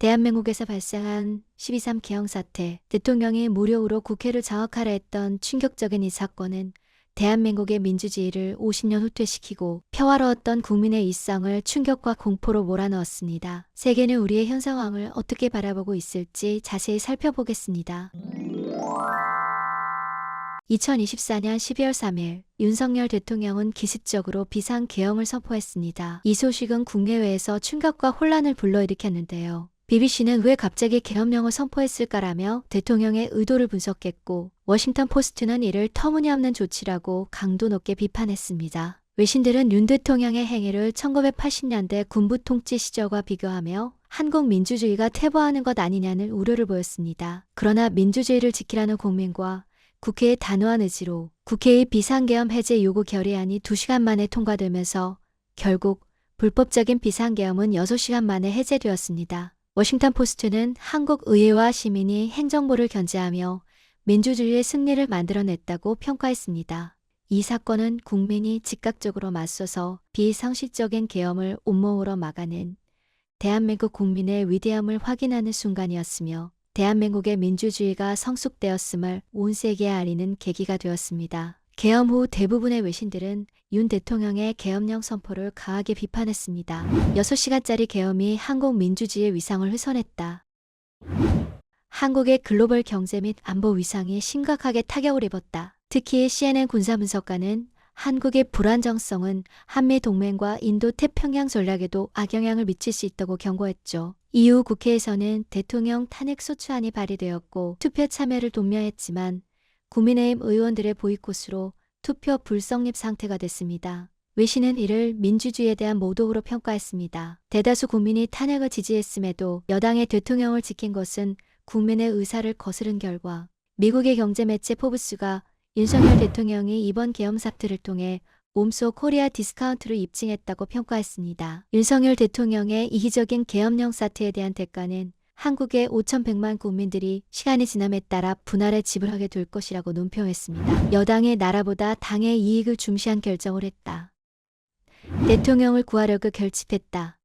대한민국에서 발생한 12.3 개헌 사태, 대통령이 무력으로 국회를 장악하려 했던 충격적인 이 사건은 대한민국의 민주주의를 50년 후퇴시키고 평화로웠던 국민의 일상을 충격과 공포로 몰아넣었습니다. 세계는 우리의 현 상황을 어떻게 바라보고 있을지 자세히 살펴보겠습니다. 2024년 12월 3일 윤석열 대통령은 기습적으로 비상계엄을 선포했습니다. 이 소식은 국내외에서 충격과 혼란을 불러일으켰는데요. BBC는 왜 갑자기 계엄령을 선포했을까라며 대통령의 의도를 분석했고, 워싱턴 포스트는 이를 터무니없는 조치라고 강도 높게 비판했습니다. 외신들은 윤 대통령의 행위를 1980년대 군부 통치 시절과 비교하며 한국 민주주의가 퇴보하는 것 아니냐는 우려를 보였습니다. 그러나 민주주의를 지키라는 국민과 국회의 단호한 의지로 국회의 비상계엄 해제 요구 결의안이 2시간 만에 통과되면서 결국 불법적인 비상계엄은 6시간 만에 해제되었습니다. 워싱턴 포스트는 한국 의회와 시민이 행정부를 견제하며 민주주의의 승리를 만들어냈다고 평가했습니다. 이 사건은 국민이 즉각적으로 맞서서 비상식적인 계엄을 온몸으로 막아낸 대한민국 국민의 위대함을 확인하는 순간이었으며 대한민국의 민주주의가 성숙되었음을 온 세계에 알리는 계기가 되었습니다. 계엄 후 대부분의 외신들은 윤 대통령의 계엄령 선포를 강하게 비판했습니다. 6시간짜리 계엄이 한국 민주주의의 위상을 훼손했다. 한국의 글로벌 경제 및 안보 위상이 심각하게 타격을 입었다. 특히 CNN 군사분석가는 한국의 불안정성은 한미동맹과 인도태평양 전략에도 악영향을 미칠 수 있다고 경고했죠. 이후 국회에서는 대통령 탄핵소추안이 발의되었고 투표 참여를 독려했지만 국민의힘 의원들의 보이콧으로 투표 불성립 상태가 됐습니다. 외신은 이를 민주주의에 대한 모독으로 평가했습니다. 대다수 국민이 탄핵을 지지했음에도 여당의 대통령을 지킨 것은 국민의 의사를 거스른 결과 미국의 경제매체 포브스가 윤석열 대통령이 이번 계엄 사태를 통해 옴소 코리아 디스카운트를 입증했다고 평가했습니다. 윤석열 대통령의 이기적인 계엄령 사태에 대한 대가는 한국의 5,100만 국민들이 시간이 지남에 따라 분할에 지불하게 될 것이라고 논평했습니다. 여당이 나라보다 당의 이익을 중시한 결정을 했다. 대통령을 구하려고 결집했다.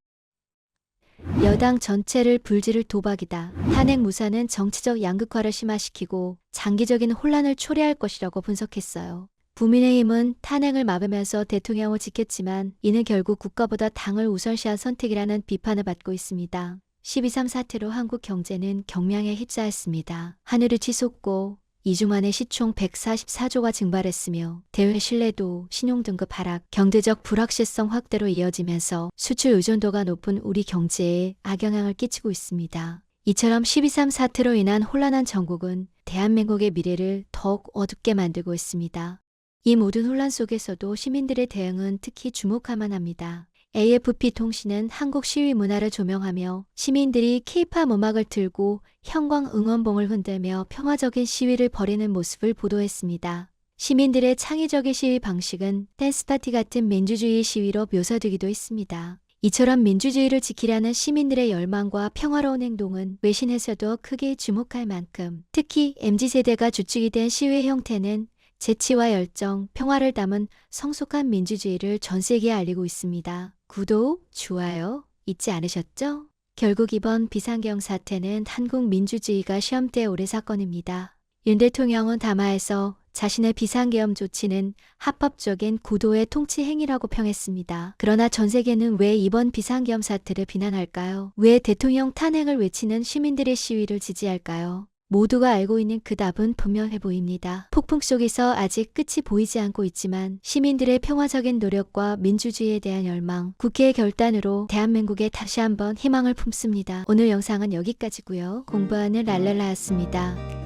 여당 전체를 불지를 도박이다. 탄핵 무산은 정치적 양극화를 심화시키고 장기적인 혼란을 초래할 것이라고 분석했어요. 국민의힘은 탄핵을 막으면서 대통령을 지켰지만 이는 결국 국가보다 당을 우선시한 선택이라는 비판을 받고 있습니다. 12.3 사태로 한국 경제는 경량에 휩싸였습니다. 하늘을 치솟고 2주 만에 시총 144조가 증발했으며 대외 신뢰도, 신용등급 하락, 경제적 불확실성 확대로 이어지면서 수출 의존도가 높은 우리 경제에 악영향을 끼치고 있습니다. 이처럼 12.3 사태로 인한 혼란한 정국은 대한민국의 미래를 더욱 어둡게 만들고 있습니다. 이 모든 혼란 속에서도 시민들의 대응은 특히 주목할 만합니다. AFP 통신은 한국 시위 문화를 조명하며 시민들이 K-팝 음악을 틀고 형광 응원봉을 흔들며 평화적인 시위를 벌이는 모습을 보도했습니다. 시민들의 창의적인 시위 방식은 댄스파티 같은 민주주의 시위로 묘사되기도 했습니다. 이처럼 민주주의를 지키려는 시민들의 열망과 평화로운 행동은 외신에서도 크게 주목할 만큼 특히 MZ세대가 주축이 된 시위 형태는 재치와 열정, 평화를 담은 성숙한 민주주의를 전 세계에 알리고 있습니다. 구독, 좋아요 잊지 않으셨죠? 결국 이번 비상계엄 사태는 한국 민주주의가 시험대에 오른 사건입니다. 윤 대통령은 담화에서 자신의 비상계엄 조치는 합법적인 고도의 통치 행위라고 평했습니다. 그러나 전 세계는 왜 이번 비상계엄 사태를 비난할까요? 왜 대통령 탄핵을 외치는 시민들의 시위를 지지할까요? 모두가 알고 있는 그 답은 분명해 보입니다. 폭풍 속에서 아직 끝이 보이지 않고 있지만 시민들의 평화적인 노력과 민주주의에 대한 열망, 국회의 결단으로 대한민국에 다시 한번 희망을 품습니다. 오늘 영상은 여기까지고요. 공부하는 랄랄라였습니다.